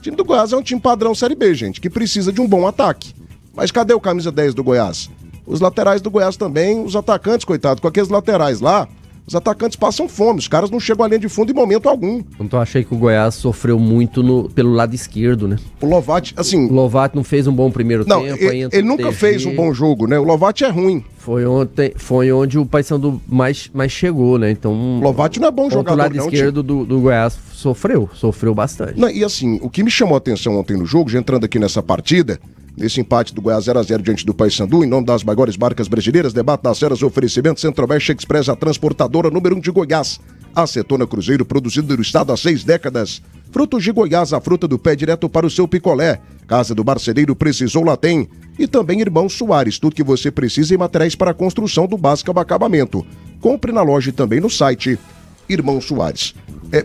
O time do Goiás é um time padrão Série B, gente, que precisa de um bom ataque. Mas cadê o camisa 10 do Goiás? Os laterais do Goiás também, os atacantes, coitado, com aqueles laterais lá, os atacantes passam fome, os caras não chegam à linha de fundo em momento algum. Então eu achei que o Goiás sofreu muito pelo lado esquerdo, né? O Lovati, assim... O Lovati não fez um bom primeiro tempo. Ele nunca fez um bom jogo, né? O Lovati é ruim. Foi onde o Paysandu mais chegou, né? Então... O Lovati não é bom jogador, não. O lado esquerdo do Goiás sofreu bastante. Não, e assim, o que me chamou a atenção ontem no jogo, já entrando aqui nessa partida, nesse empate do Goiás 0x0 diante do Paysandu, em nome das maiores marcas brasileiras, debate das feras, oferecimento Centro-Oeste Express, a transportadora número 1 de Goiás. Acetona Cruzeiro, produzido no estado há 6 décadas. Frutos de Goiás, a fruta do pé direto para o seu picolé. Casa do Marceneiro, precisou, lá tem. E também Irmão Soares, tudo que você precisa em materiais para a construção do básico ao acabamento. Compre na loja e também no site Irmão Soares.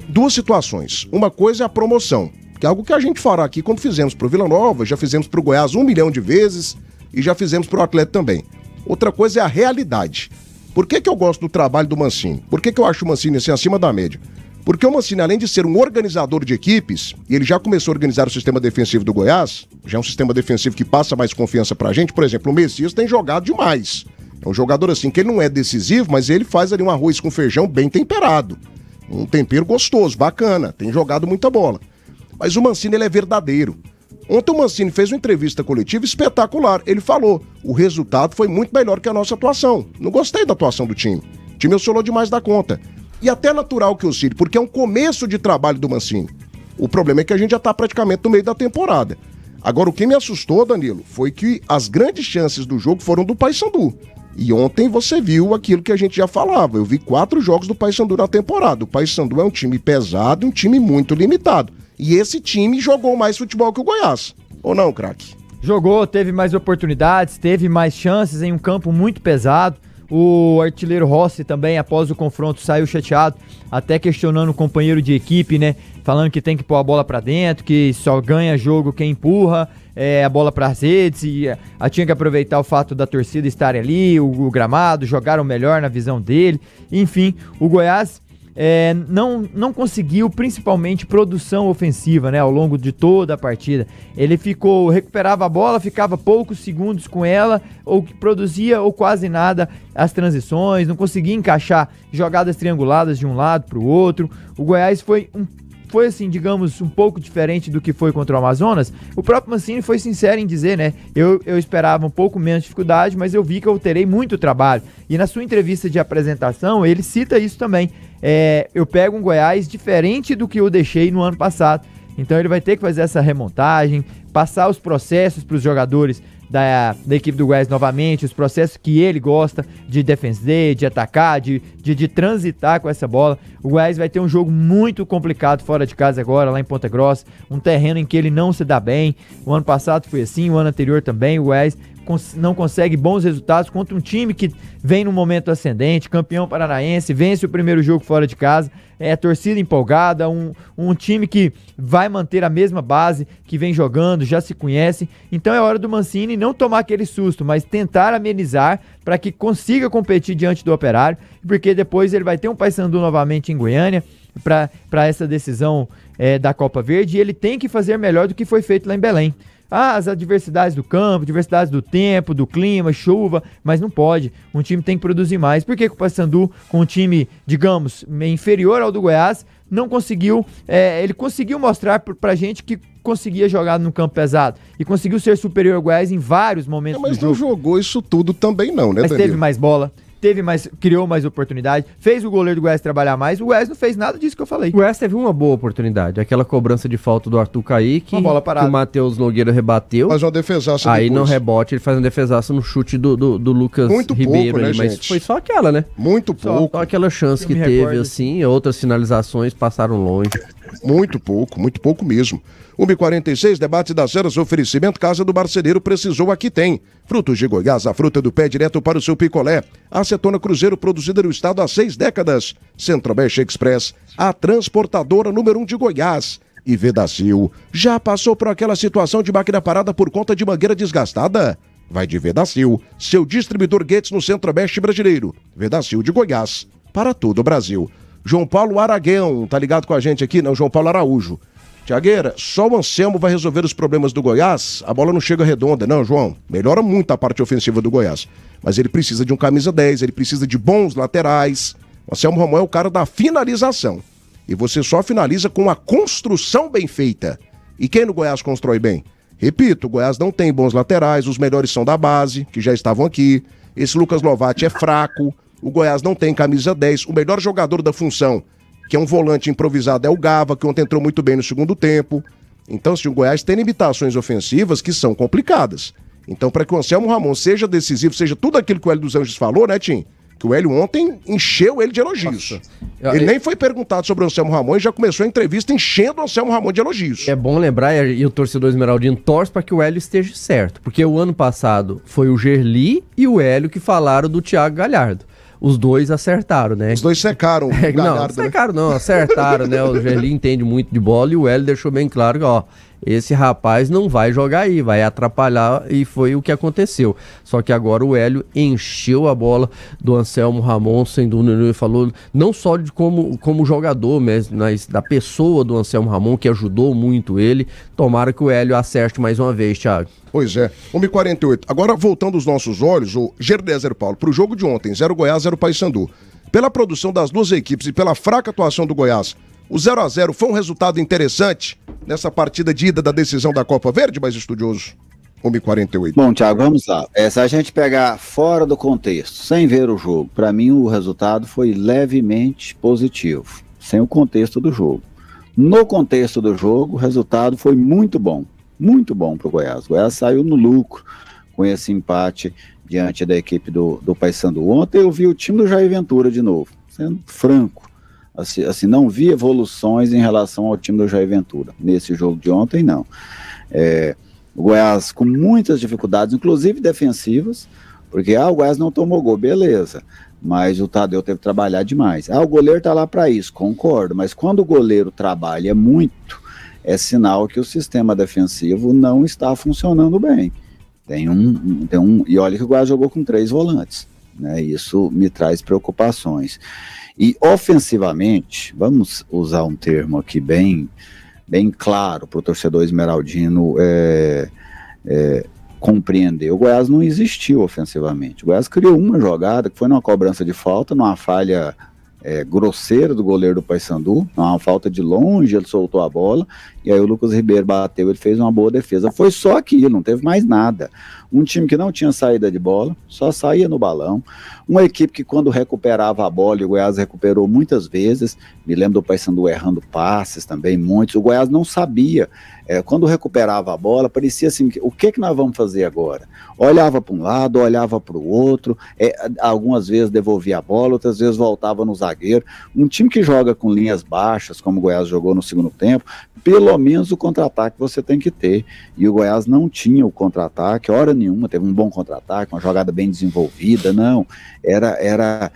Duas situações. Uma coisa é a promoção, que é algo que a gente fará aqui, como fizemos para o Vila Nova, já fizemos para o Goiás 1 milhão de vezes e já fizemos para o Atlético também. Outra coisa é a realidade. Por que eu gosto do trabalho do Mancini? Por que eu acho o Mancini assim, acima da média? Porque o Mancini, além de ser um organizador de equipes, e ele já começou a organizar o sistema defensivo do Goiás, já é um sistema defensivo que passa mais confiança pra gente. Por exemplo, o Messias tem jogado demais. É um jogador assim que ele não é decisivo, mas ele faz ali um arroz com feijão bem temperado. Um tempero gostoso, bacana, tem jogado muita bola. Mas o Mancini, ele é verdadeiro. Ontem o Mancini fez uma entrevista coletiva espetacular. Ele falou, o resultado foi muito melhor que a nossa atuação. Não gostei da atuação do time. O time oscilou demais da conta. E até natural que oscile, porque é um começo de trabalho do Mancini. O problema é que a gente já está praticamente no meio da temporada. Agora, o que me assustou, Danilo, foi que as grandes chances do jogo foram do Paysandu. E ontem você viu aquilo que a gente já falava. Eu vi 4 jogos do Paysandu na temporada. O Paysandu é um time pesado, um time muito limitado. E esse time jogou mais futebol que o Goiás. Ou não, craque? Jogou, teve mais oportunidades, teve mais chances em um campo muito pesado. O artilheiro Rossi também, após o confronto, saiu chateado, até questionando o companheiro de equipe, né? Falando que tem que pôr a bola pra dentro, que só ganha jogo quem empurra a bola pras redes, e tinha que aproveitar o fato da torcida estar ali, o gramado, jogaram melhor na visão dele. Enfim, o Goiás não conseguiu, principalmente, produção ofensiva, né, ao longo de toda a partida. Ele recuperava a bola, ficava poucos segundos com ela, ou produzia ou quase nada as transições, não conseguia encaixar jogadas trianguladas de um lado para o outro. O Goiás foi assim, digamos, um pouco diferente do que foi contra o Amazonas. O próprio Mancini foi sincero em dizer, né, eu esperava um pouco menos dificuldade, mas eu vi que eu terei muito trabalho. E na sua entrevista de apresentação, ele cita isso também. Eu pego um Goiás diferente do que eu deixei no ano passado. Então ele vai ter que fazer essa remontagem, passar os processos para os jogadores da equipe do Goiás novamente, os processos que ele gosta de defender, de atacar, de transitar com essa bola. O Goiás vai ter um jogo muito complicado fora de casa agora, lá em Ponta Grossa, um terreno em que ele não se dá bem. O ano passado foi assim, o ano anterior também. O Goiás não consegue bons resultados contra um time que vem num momento ascendente, campeão paranaense, vence o primeiro jogo fora de casa, torcida empolgada, um time que vai manter a mesma base, que vem jogando, já se conhece. Então é hora do Mancini não tomar aquele susto, mas tentar amenizar para que consiga competir diante do Operário, porque depois ele vai ter um Paysandu novamente em Goiânia para essa decisão da Copa Verde, e ele tem que fazer melhor do que foi feito lá em Belém. As adversidades do campo, adversidades do tempo, do clima, chuva, mas não pode. Um time tem que produzir mais. Por que o Paysandu, com um time, digamos, inferior ao do Goiás, não conseguiu... ele conseguiu mostrar pra gente que conseguia jogar no campo pesado. E conseguiu ser superior ao Goiás em vários momentos do jogo. Mas não jogou isso tudo também não, né, Mas Danilo? teve mais bola. Criou mais oportunidade, fez o goleiro do Goiás trabalhar mais. O Goiás não fez nada disso que eu falei. O Goiás teve uma boa oportunidade, aquela cobrança de falta do Arthur Kaique, uma bola parada, que o Matheus Nogueira rebateu. Faz uma defesaça aí depois. No rebote ele faz uma defesaça no chute do Lucas muito Ribeiro, pouco, né, ali, mas gente? foi só aquela, né? Muito pouco. Só aquela chance que teve, assim, outras finalizações passaram longe. Muito pouco mesmo. 1h46, debate das eras, oferecimento Casa do Marceneiro, precisou, aqui tem. Frutos de Goiás, a fruta do pé direto para o seu picolé. Acetona Cruzeiro, produzida no estado há 6 décadas. Centro-Oeste Express, a transportadora número 1 de Goiás. E Vedacil, já passou por aquela situação de máquina parada por conta de mangueira desgastada? Vai de Vedacil, seu distribuidor Guedes no Centro-Oeste brasileiro. Vedacil de Goiás, para todo o Brasil. João Paulo Aragão, tá ligado com a gente aqui? Não, João Paulo Araújo. Tiagueira, só o Anselmo vai resolver os problemas do Goiás? A bola não chega redonda. Não, João, melhora muito a parte ofensiva do Goiás. Mas ele precisa de um camisa 10, ele precisa de bons laterais. O Anselmo Ramon é o cara da finalização. E você só finaliza com a construção bem feita. E quem no Goiás constrói bem? Repito, o Goiás não tem bons laterais, os melhores são da base, que já estavam aqui. Esse Lucas Lovatti é fraco. O Goiás não tem camisa 10. O melhor jogador da função, que é um volante improvisado, é o Gava, que ontem entrou muito bem no segundo tempo. Então, o Goiás tem limitações ofensivas que são complicadas. Então, para que o Anselmo Ramon seja decisivo, seja tudo aquilo que o Hélio dos Anjos falou, né, Tim? Que o Hélio ontem encheu ele de elogios. Ele nem foi perguntado sobre o Anselmo Ramon e já começou a entrevista enchendo o Anselmo Ramon de elogios. É bom lembrar, e o torcedor esmeraldino torce para que o Hélio esteja certo. Porque o ano passado foi o Gerli e o Hélio que falaram do Thiago Galhardo. Os dois acertaram, né? Os dois secaram o Galhardo, não secaram, né? Não, acertaram, né? O Gerli entende muito de bola e o Hélio deixou bem claro que, ó, esse rapaz não vai jogar aí, vai atrapalhar, e foi o que aconteceu. Só que agora o Hélio encheu a bola do Anselmo Ramon, sem dúvida, ele falou não só de como jogador, mas da pessoa do Anselmo Ramon, que ajudou muito ele. Tomara que o Hélio acerte mais uma vez, Thiago. Pois é, 1h48. Agora, voltando os nossos olhos, o Gerdezer Paulo, pro jogo de ontem, 0 Goiás, 0 Paysandu. Pela produção das duas equipes e pela fraca atuação do Goiás, o 0x0 foi um resultado interessante nessa partida de ida da decisão da Copa Verde, mais estudioso? 1h48. Bom, Thiago, vamos lá. Se a gente pegar fora do contexto, sem ver o jogo, para mim o resultado foi levemente positivo, sem o contexto do jogo. No contexto do jogo, o resultado foi muito bom para o Goiás. O Goiás saiu no lucro com esse empate diante da equipe do Paysandu. Ontem eu vi o time do Jair Ventura de novo, sendo franco. Assim, não vi evoluções em relação ao time do Jair Ventura. Nesse jogo de ontem, não. O Goiás com muitas dificuldades, inclusive defensivas, porque o Goiás não tomou gol, beleza, mas o Tadeu teve que trabalhar demais. O goleiro tá lá para isso, concordo, mas quando o goleiro trabalha muito, é sinal que o sistema defensivo não está funcionando bem. E olha que o Goiás jogou com 3 volantes, né? Isso me traz preocupações. E ofensivamente, vamos usar um termo aqui bem claro para o torcedor esmeraldino compreender. O Goiás não existiu ofensivamente. O Goiás criou uma jogada que foi numa cobrança de falta, numa falha grosseira do goleiro do Paysandu, uma falta de longe, ele soltou a bola, e aí o Lucas Ribeiro bateu, ele fez uma boa defesa. Foi só aquilo, não teve mais nada. Um time que não tinha saída de bola, só saía no balão. Uma equipe que quando recuperava a bola, e o Goiás recuperou muitas vezes, me lembro do Paysandu errando passes também, muitos, o Goiás não sabia. Quando recuperava a bola, parecia assim, o que nós vamos fazer agora? Olhava para um lado, olhava para o outro, algumas vezes devolvia a bola, outras vezes voltava no zagueiro. Um time que joga com linhas baixas, como o Goiás jogou no segundo tempo, pelo menos o contra-ataque você tem que ter. E o Goiás não tinha o contra-ataque, hora nenhuma, teve um bom contra-ataque, uma jogada bem desenvolvida, não. Era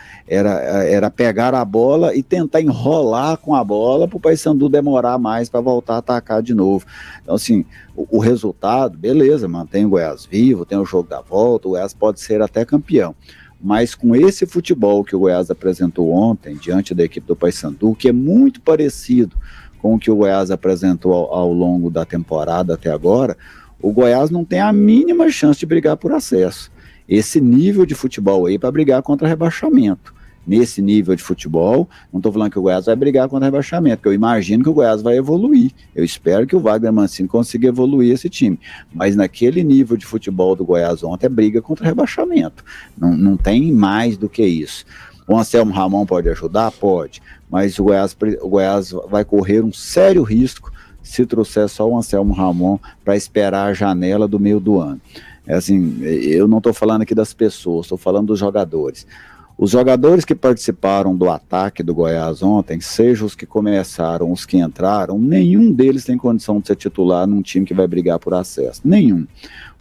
pegar a bola e tentar enrolar com a bola para o Paysandu demorar mais para voltar a atacar de novo. Então, assim, o resultado, beleza, mantém o Goiás vivo, tem o jogo da volta, o Goiás pode ser até campeão. Mas com esse futebol que o Goiás apresentou ontem, diante da equipe do Paysandu, que é muito parecido com o que o Goiás apresentou ao longo da temporada até agora, o Goiás não tem a mínima chance de brigar por acesso. Esse nível de futebol aí para brigar contra rebaixamento. Nesse nível de futebol, não estou falando que o Goiás vai brigar contra rebaixamento, porque eu imagino que o Goiás vai evoluir. Eu espero que o Wagner Mancini consiga evoluir esse time. Mas naquele nível de futebol do Goiás ontem é briga contra rebaixamento. Não tem mais do que isso. O Anselmo Ramon pode ajudar? Pode. Mas o Goiás vai correr um sério risco se trouxer só o Anselmo Ramon para esperar a janela do meio do ano. Assim, eu não estou falando aqui das pessoas, estou falando dos jogadores. Os jogadores que participaram do ataque do Goiás ontem, seja os que começaram, os que entraram, nenhum deles tem condição de ser titular num time que vai brigar por acesso. Nenhum.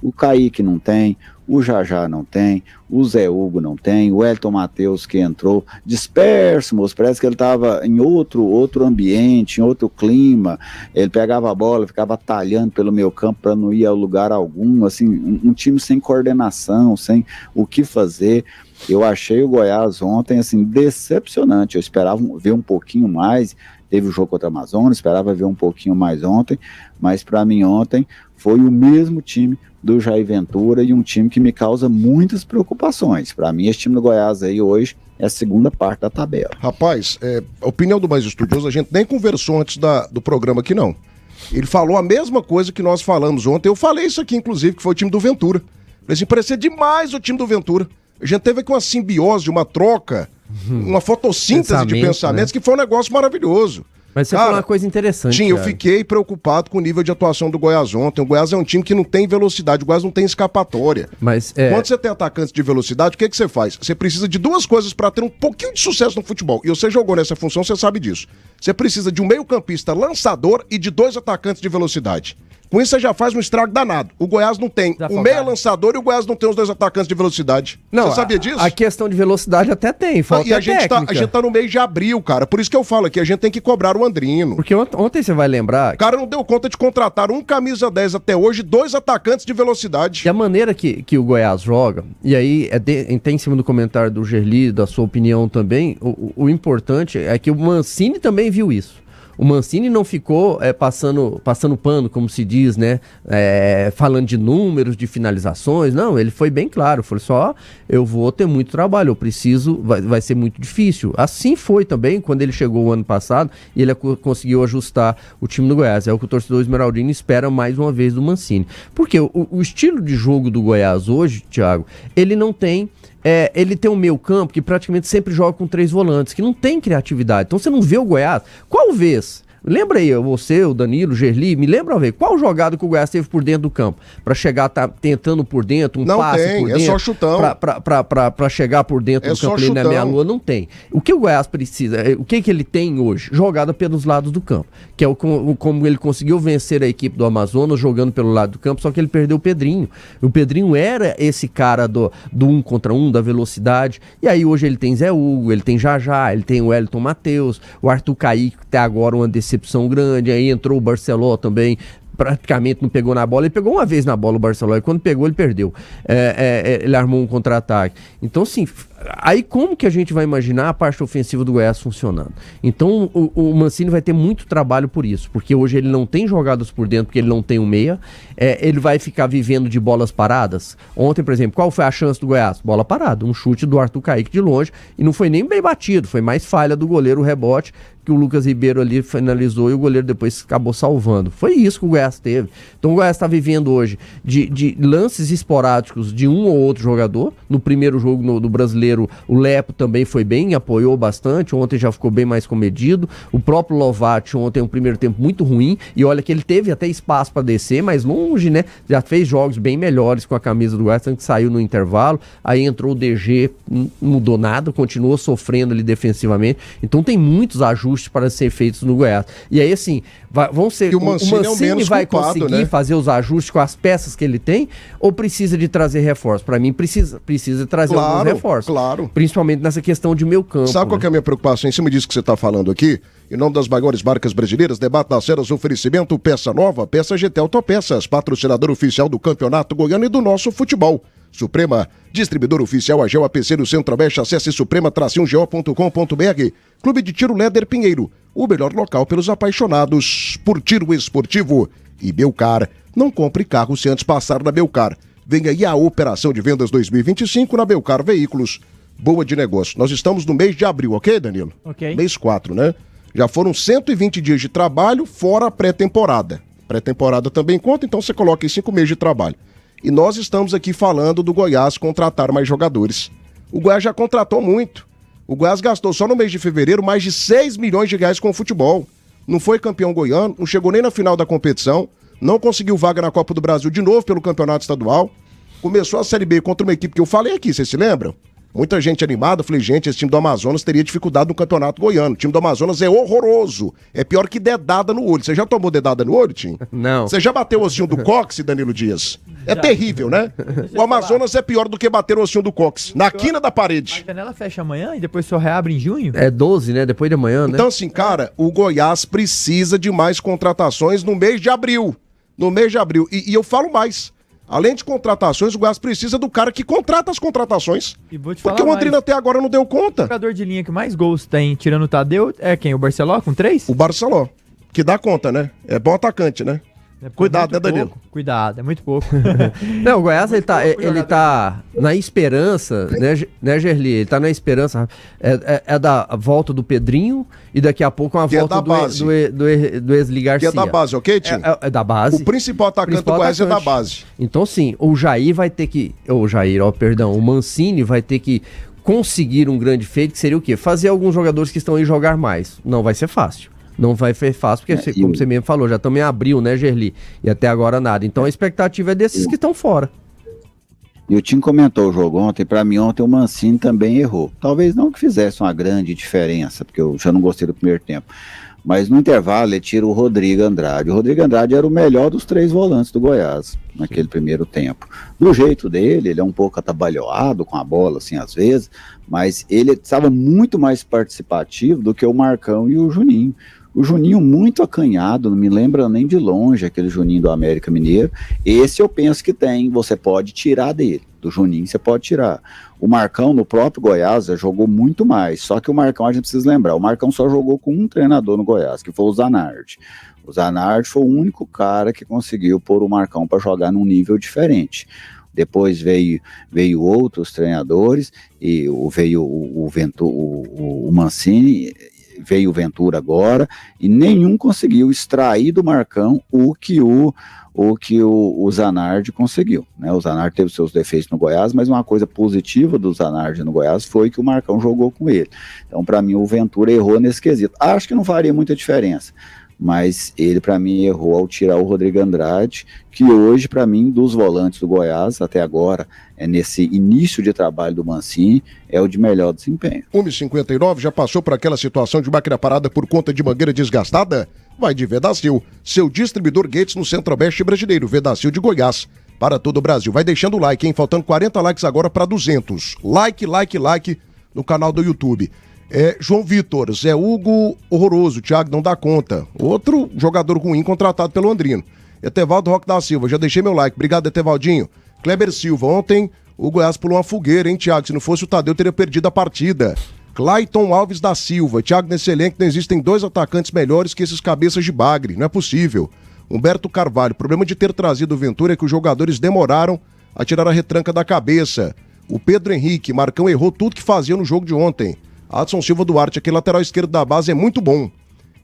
O Kaique não tem, o Jajá não tem, o Zé Hugo não tem, o Elton Matheus que entrou, disperso, moço, parece que ele estava em outro ambiente, em outro clima, ele pegava a bola, ficava talhando pelo meio campo para não ir a lugar algum, assim, um time sem coordenação, sem o que fazer. Eu achei o Goiás ontem, assim, decepcionante. Eu esperava ver um pouquinho mais teve o jogo contra a Amazonas, esperava ver um pouquinho mais ontem, mas para mim ontem foi o mesmo time do Jair Ventura e um time que me causa muitas preocupações. Para mim, esse time do Goiás aí hoje é a segunda parte da tabela. Rapaz, a opinião do Mais Estudioso, a gente nem conversou antes do programa aqui, não. Ele falou a mesma coisa que nós falamos ontem. Eu falei isso aqui, inclusive, que foi o time do Ventura. Falei assim, parecia demais o time do Ventura. A gente teve aqui uma simbiose, uma troca, uma fotossíntese de pensamentos, né? Que foi um negócio maravilhoso. Mas você falou uma coisa interessante. Tim, eu fiquei preocupado com o nível de atuação do Goiás ontem. O Goiás é um time que não tem velocidade, o Goiás não tem escapatória. Mas, quando você tem atacantes de velocidade, o que você faz? Você precisa de duas coisas para ter um pouquinho de sucesso no futebol. E você jogou nessa função, você sabe disso. Você precisa de um meio-campista lançador e de 2 atacantes de velocidade. Com isso você já faz um estrago danado. O Goiás não tem o meia lançador e o Goiás não tem os 2 atacantes de velocidade. Não, você sabia disso? A questão de velocidade até tem, falta e a gente tá no mês de abril, cara. Por isso que eu falo aqui, a gente tem que cobrar o Andrino. Porque ontem você vai lembrar... O cara não deu conta de contratar um camisa 10 até hoje, 2 atacantes de velocidade. E a maneira que o Goiás joga, e aí tem em cima do comentário do Gerli, da sua opinião também, o importante é que o Mancini também viu isso. O Mancini não ficou passando pano, como se diz, né? Falando de números, de finalizações. Não, ele foi bem claro. Falou só, eu vou ter muito trabalho, eu preciso, vai ser muito difícil. Assim foi também quando ele chegou o ano passado e ele conseguiu ajustar o time do Goiás. É o que o torcedor esmeraldino espera mais uma vez do Mancini. Porque o estilo de jogo do Goiás hoje, Thiago, ele não tem... ele tem um meio campo que praticamente sempre joga com 3 volantes, que não tem criatividade. Então você não vê o Goiás. Qual vez? Lembra aí, você, o Danilo, o Gerli, me lembra uma vez, qual jogada que o Goiás teve por dentro do campo? Pra chegar, tentando por dentro, passe por dentro. É só chutão. Pra chegar por dentro do campo ali na meia-lua, não tem. O que o Goiás precisa, o que ele tem hoje? Jogada pelos lados do campo, que é como ele conseguiu vencer a equipe do Amazonas jogando pelo lado do campo, só que ele perdeu o Pedrinho. O Pedrinho era esse cara do 1 contra 1, da velocidade, e aí hoje ele tem Zé Hugo, ele tem Jajá, ele tem o Wellington Matheus, o Arthur Kaique, que até agora uma decepção grande, aí entrou o Barceló também, praticamente não pegou na bola, ele pegou uma vez na bola o Barceló, e quando pegou ele perdeu, ele armou um contra-ataque. Então assim, aí como que a gente vai imaginar a parte ofensiva do Goiás funcionando? Então o Mancini vai ter muito trabalho por isso, porque hoje ele não tem jogadas por dentro, porque ele não tem um meia, ele vai ficar vivendo de bolas paradas. Ontem, por exemplo, qual foi a chance do Goiás? Bola parada, um chute do Arthur Kaique de longe, e não foi nem bem batido, foi mais falha do goleiro, o rebote, que o Lucas Ribeiro ali finalizou e o goleiro depois acabou salvando. Foi isso que o Goiás teve. Então o Goiás está vivendo hoje de lances esporádicos de um ou outro jogador. No primeiro jogo do Brasileiro, o Lepo também foi bem, apoiou bastante, ontem já ficou bem mais comedido. O próprio Lovatti ontem um primeiro tempo muito ruim, e olha que ele teve até espaço para descer, mas longe, né? Já fez jogos bem melhores com a camisa do Goiás, tanto que saiu no intervalo, aí entrou o DG, não mudou nada, continuou sofrendo ali defensivamente. Então tem muitos ajustes para ser feitos no Goiás. E aí, assim, vão ser. O Mancini vai conseguir, né, fazer os ajustes com as peças que ele tem, ou precisa de trazer reforço? Para mim, precisa trazer alguns reforços. Claro. Principalmente nessa questão de meio campo. Sabe qual que é a minha preocupação em cima disso que você está falando aqui? Em nome das maiores marcas brasileiras, debate das ceras, oferecimento, peça nova, peça GT Autopeças, patrocinador oficial do Campeonato Goiano e do nosso futebol. Suprema, distribuidor oficial Agel APC no Centro-Oeste, acesse suprema-go.com.br. Clube de Tiro Léder Pinheiro, o melhor local pelos apaixonados por tiro esportivo. E Belcar, não compre carro sem antes passar na Belcar. Venha aí a Operação de Vendas 2025 na Belcar Veículos. Boa de negócio. Nós estamos no mês de abril, ok, Danilo? Ok. Mês 4, né? Já foram 120 dias de trabalho, fora a pré-temporada. Pré-temporada também conta, então você coloca em 5 meses de trabalho. E nós estamos aqui falando do Goiás contratar mais jogadores. O Goiás já contratou muito. O Goiás gastou só no mês de fevereiro mais de 6 milhões de reais com o futebol. Não foi campeão goiano, não chegou nem na final da competição, não conseguiu vaga na Copa do Brasil de novo pelo campeonato estadual. Começou a Série B contra uma equipe que eu falei aqui, vocês se lembram? Muita gente animada, falei, gente, esse time do Amazonas teria dificuldade no campeonato goiano. O time do Amazonas é horroroso. É pior que dedada no olho. Você já tomou dedada no olho, Tim? Não. Você já bateu o ossinho do cóccix, Danilo Dias? É terrível, né? O Amazonas é pior do que bater o ossinho do cóccix. Na quina da parede. A janela fecha amanhã e depois só reabre em junho? É 12, né? Depois de amanhã, né? Então, assim, cara, o Goiás precisa de mais contratações no mês de abril. No mês de abril. E eu falo mais. Além de contratações, o Goiás precisa do cara que contrata as contratações. E vou te Porque falar o Andrino até agora não deu o conta. jogador de linha que mais gols tem, tirando o Tadeu, é quem? O Barceló com 3? O Barceló, que dá conta, né? É bom atacante, né? Cuidado, né, Danilo? Cuidado, é muito pouco. Não, o Goiás ele tá na esperança, né, Gerli? Ele tá na esperança. É da volta do Pedrinho e daqui a pouco uma Que é volta da base. do Esli Que Garcia. é da base, ok, Tim? É da base. O principal atacante do Goiás é da base. Então, sim, o Jair vai ter que. O Mancini vai ter que conseguir um grande feito, que seria o quê? Fazer alguns jogadores que estão aí jogar mais. Não vai ser fácil. Não vai ser fácil, porque, como você mesmo falou, já estamos em abril, né, Gerli? E até agora nada. Então a expectativa é desses que estão fora. E o Tim comentou o jogo ontem, para mim ontem o Mancini também errou. Talvez não que fizesse uma grande diferença, porque eu já não gostei do primeiro tempo. Mas no intervalo ele tira o Rodrigo Andrade. O Rodrigo Andrade era o melhor dos 3 volantes do Goiás naquele primeiro tempo. Do jeito dele, ele é um pouco atabalhoado com a bola, assim, às vezes, mas ele estava muito mais participativo do que o Marcão e o Juninho. O Juninho muito acanhado, não me lembra nem de longe aquele Juninho do América Mineiro. Esse eu penso que você pode tirar dele. Do Juninho você pode tirar. O Marcão no próprio Goiás já jogou muito mais, só que o Marcão a gente precisa lembrar, o Marcão só jogou com um treinador no Goiás, que foi o Zanardi. O Zanardi foi o único cara que conseguiu pôr o Marcão para jogar num nível diferente. Depois veio outros treinadores, e veio o Mancini, veio o Ventura agora, e nenhum conseguiu extrair do Marcão o que o Zanardi conseguiu, né? O Zanardi teve seus defeitos no Goiás, mas uma coisa positiva do Zanardi no Goiás foi que o Marcão jogou com ele. Então, para mim, o Ventura errou nesse quesito. Acho que não faria muita diferença, mas ele, para mim, errou ao tirar o Rodrigo Andrade, que hoje, para mim, dos volantes do Goiás, até agora, nesse início de trabalho do Mancini, é o de melhor desempenho. 1h59, já passou por aquela situação de máquina parada por conta de mangueira desgastada? Vai de Vedacil, seu distribuidor Gates no Centro-Oeste brasileiro, Vedacil de Goiás, para todo o Brasil. Vai deixando o like, hein? Faltando 40 likes agora para 200. Like no canal do YouTube. João Vitor, Zé Hugo, horroroso, Thiago não dá conta. Outro jogador ruim contratado pelo Andrino. Etevaldo Roque da Silva, já deixei meu like. Obrigado, Etevaldinho. Kleber Silva, ontem o Goiás pulou uma fogueira, hein, Thiago? Se não fosse o Tadeu, teria perdido a partida. Clayton Alves da Silva, Thiago, nesse elenco não existem 2 atacantes melhores que esses cabeças de bagre, não é possível. Humberto Carvalho, o problema de ter trazido o Ventura é que os jogadores demoraram a tirar a retranca da cabeça. O Pedro Henrique, Marcão errou tudo que fazia no jogo de ontem. Adson Silva Duarte, aquele lateral esquerdo da base é muito bom.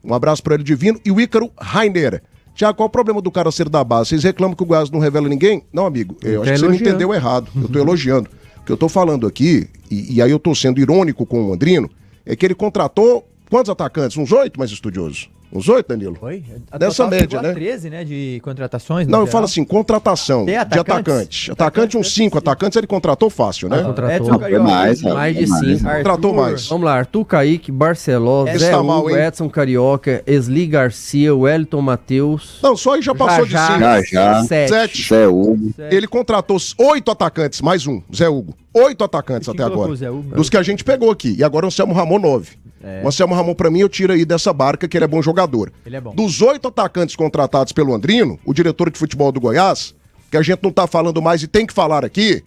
Um abraço para ele, Divino. E o Ícaro Rainer. Thiago, qual o problema do cara ser da base? Vocês reclamam que o Goiás não revela ninguém? Não, amigo, eu acho que você não entendeu errado. Eu tô elogiando. O que eu tô falando aqui, e aí eu tô sendo irônico com o Andrino, é que ele contratou quantos atacantes? Uns 8, mais estudiosos? Uns 8, Danilo? Foi? Dessa média, né? 13, né, de contratações. Não, eu falo assim, contratação de atacantes. Atacante, uns 5 atacantes, ele contratou fácil, né? Contratou mais de 5. Contratou mais. Vamos lá, Arthur Kaique, Barceló, Zé tá Hugo, mal, hein? Edson Carioca, Esli Garcia, Wellington Matheus. Não, só aí já passou de 5. Já. 7. Zé Hugo. Ele contratou 8 atacantes, mais um, Zé Hugo. 8 atacantes até agora. Dos que a gente pegou aqui. E agora o Anselmo Ramon, 9. O Anselmo Ramon, pra mim, eu tiro aí dessa barca que ele é bom jogador. Ele é bom. Dos 8 atacantes contratados pelo Andrino, o diretor de futebol do Goiás, que a gente não tá falando mais e tem que falar aqui,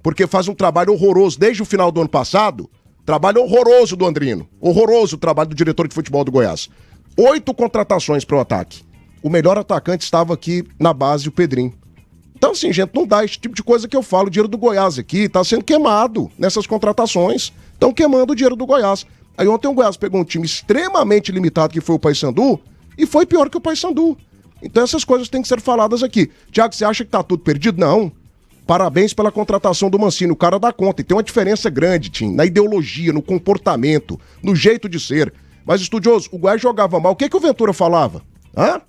porque faz um trabalho horroroso desde o final do ano passado. Trabalho horroroso do Andrino. Horroroso o trabalho do diretor de futebol do Goiás. 8 contratações para o ataque. O melhor atacante estava aqui na base, o Pedrinho. Então, assim, gente, não dá esse tipo de coisa que eu falo. O dinheiro do Goiás aqui tá sendo queimado nessas contratações. Estão queimando o dinheiro do Goiás. Aí ontem o Goiás pegou um time extremamente limitado, que foi o Paysandu, e foi pior que o Paysandu. Então essas coisas têm que ser faladas aqui. Thiago, você acha que tá tudo perdido? Não. Parabéns pela contratação do Mancini, o cara dá conta. E tem uma diferença grande, Tim, na ideologia, no comportamento, no jeito de ser. Mas, estudioso, o Goiás jogava mal. O que o Ventura falava? Hã?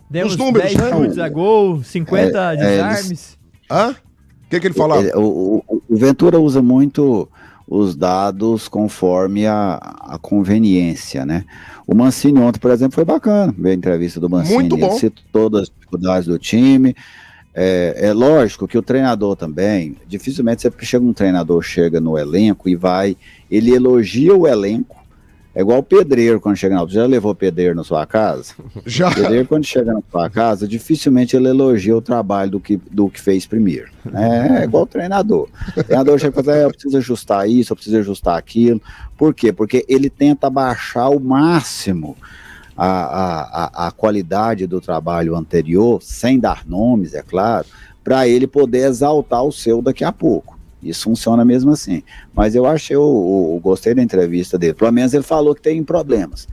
Demos os números, 10 chutes a gol, 50 desarmes. Hã? O que ele falava? O Ventura usa muito os dados conforme a conveniência, né? O Mancini ontem, por exemplo, foi bacana ver a entrevista do Mancini. Muito bom. Ele citou todas as dificuldades do time. É lógico que o treinador também, dificilmente um treinador chega no elenco e ele elogia o elenco É igual o pedreiro quando chega na... Já levou pedreiro na sua casa? Já. O pedreiro quando chega na sua casa, dificilmente ele elogia o trabalho do que fez primeiro. É igual o treinador. O treinador chega e fala, eu preciso ajustar isso, eu preciso ajustar aquilo. Por quê? Porque ele tenta baixar ao máximo a qualidade do trabalho anterior, sem dar nomes, é claro, para ele poder exaltar o seu daqui a pouco. Isso funciona mesmo assim. Mas eu achei, eu gostei da entrevista dele. Pelo menos ele falou que tem problemas.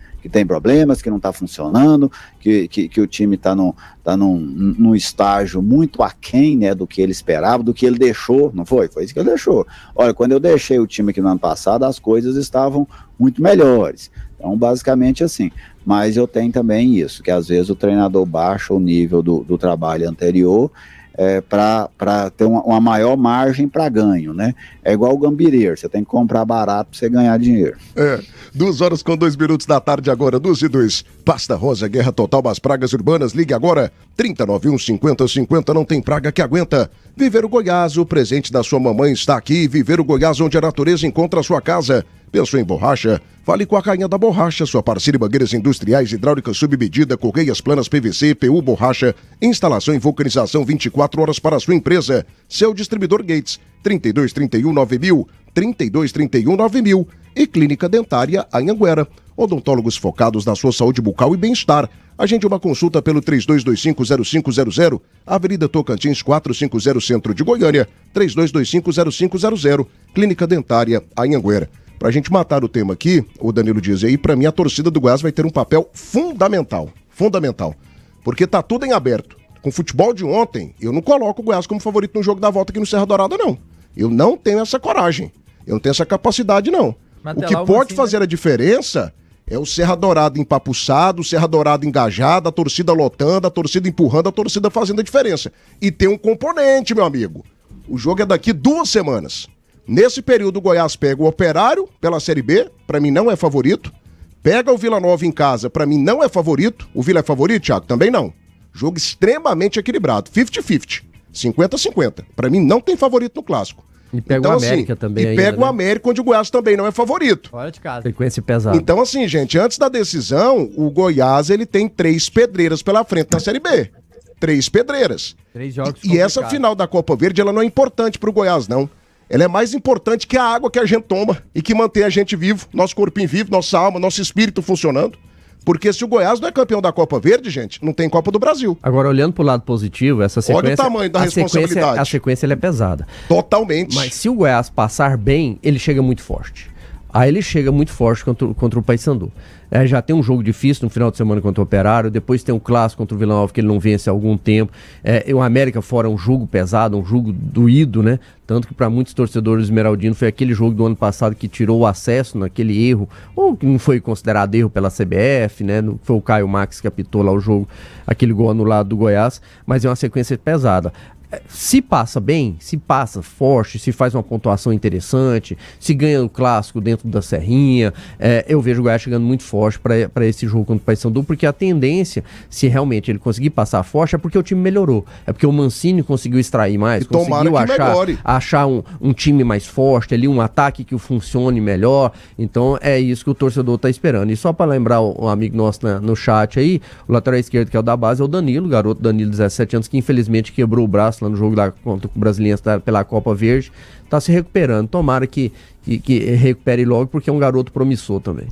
Que não está funcionando, que o time está num estágio muito aquém, né, do que ele esperava, do que ele deixou, não foi? Foi isso que ele deixou. Olha, quando eu deixei o time aqui no ano passado, as coisas estavam muito melhores. Então, basicamente assim. Mas eu tenho também isso, que às vezes o treinador baixa o nível do trabalho anterior, para ter uma maior margem para ganho, né? É igual o gambireiro, você tem que comprar barato para você ganhar dinheiro. 2h02 da tarde agora, 2:02. Pasta Rosa, guerra total das pragas urbanas, ligue agora, 3091 5050, não tem praga que aguenta. Viver o Goiás, o presente da sua mamãe está aqui, Viver o Goiás, onde a natureza encontra a sua casa. Pensou em borracha? Fale com a Rainha da Borracha, sua parceira em mangueiras industriais, hidráulica submedida, correias planas PVC, PU Borracha, instalação e vulcanização 24 horas para a sua empresa. Seu distribuidor Gates, 3231-9000, 3231-9000 e Clínica Dentária Anhanguera. Odontólogos focados na sua saúde bucal e bem-estar. Agende uma consulta pelo 3225-0500, Avenida Tocantins 450, Centro de Goiânia, 3225-0500, Clínica Dentária Anhanguera. Pra gente matar o tema aqui, o Danilo diz aí, pra mim a torcida do Goiás vai ter um papel fundamental, porque tá tudo em aberto. Com o futebol de ontem, eu não coloco o Goiás como favorito no jogo da volta aqui no Serra Dourada, não. Eu não tenho essa coragem, eu não tenho essa capacidade, não. O que pode fazer a diferença é o Serra Dourada empapuçado, o Serra Dourada engajado, a torcida lotando, a torcida empurrando, a torcida fazendo a diferença. E tem um componente, meu amigo. O jogo é daqui 2 semanas. Nesse período, o Goiás pega o Operário pela Série B, pra mim não é favorito. Pega o Vila Nova em casa, pra mim não é favorito. O Vila é favorito, Thiago? Também não. Jogo extremamente equilibrado, 50-50, 50-50. Pra mim não tem favorito no Clássico. E pega então, o América assim, também. E ainda, pega o América, onde o Goiás também não é favorito. Fora de casa. Sequência pesada. Então assim, gente, antes da decisão, o Goiás ele tem 3 pedreiras pela frente na Série B. 3 pedreiras. 3 jogos e essa final da Copa Verde, ela não é importante pro Goiás, não. Ela é mais importante que a água que a gente toma e que mantém a gente vivo, nosso corpinho vivo, nossa alma, nosso espírito funcionando. Porque se o Goiás não é campeão da Copa Verde, gente, não tem Copa do Brasil. Agora, olhando pro lado positivo, essa sequência... Olha o tamanho da responsabilidade. A sequência ela é pesada. Totalmente. Mas se o Goiás passar bem, ele chega muito forte. Aí ele chega muito forte contra o Paysandu. Já tem um jogo difícil no final de semana contra o Operário, depois tem um clássico contra o Vila Nova que ele não vence há algum tempo. O América fora um jogo pesado, um jogo doído, né? Tanto que para muitos torcedores esmeraldinos foi aquele jogo do ano passado que tirou o acesso naquele erro, ou que não foi considerado erro pela CBF, né? Foi o Caio Max que apitou lá o jogo, aquele gol anulado do Goiás, mas é uma sequência pesada. Se passa bem, se passa forte, se faz uma pontuação interessante, se ganha o clássico dentro da Serrinha, eu vejo o Goiás chegando muito forte para esse jogo contra o Paysandu, porque a tendência, se realmente ele conseguir passar forte, é porque o time melhorou, é porque o Mancini conseguiu extrair mais, conseguiu achar um time mais forte ali, um ataque que funcione melhor. Então é isso que o torcedor está esperando. E só para lembrar um amigo nosso no chat aí, o lateral esquerdo que é o da base é o Danilo, garoto Danilo, 17 anos, que infelizmente quebrou o braço lá no jogo lá contra o Brasiliense pela Copa Verde, tá se recuperando, tomara que recupere logo, porque é um garoto promissor também.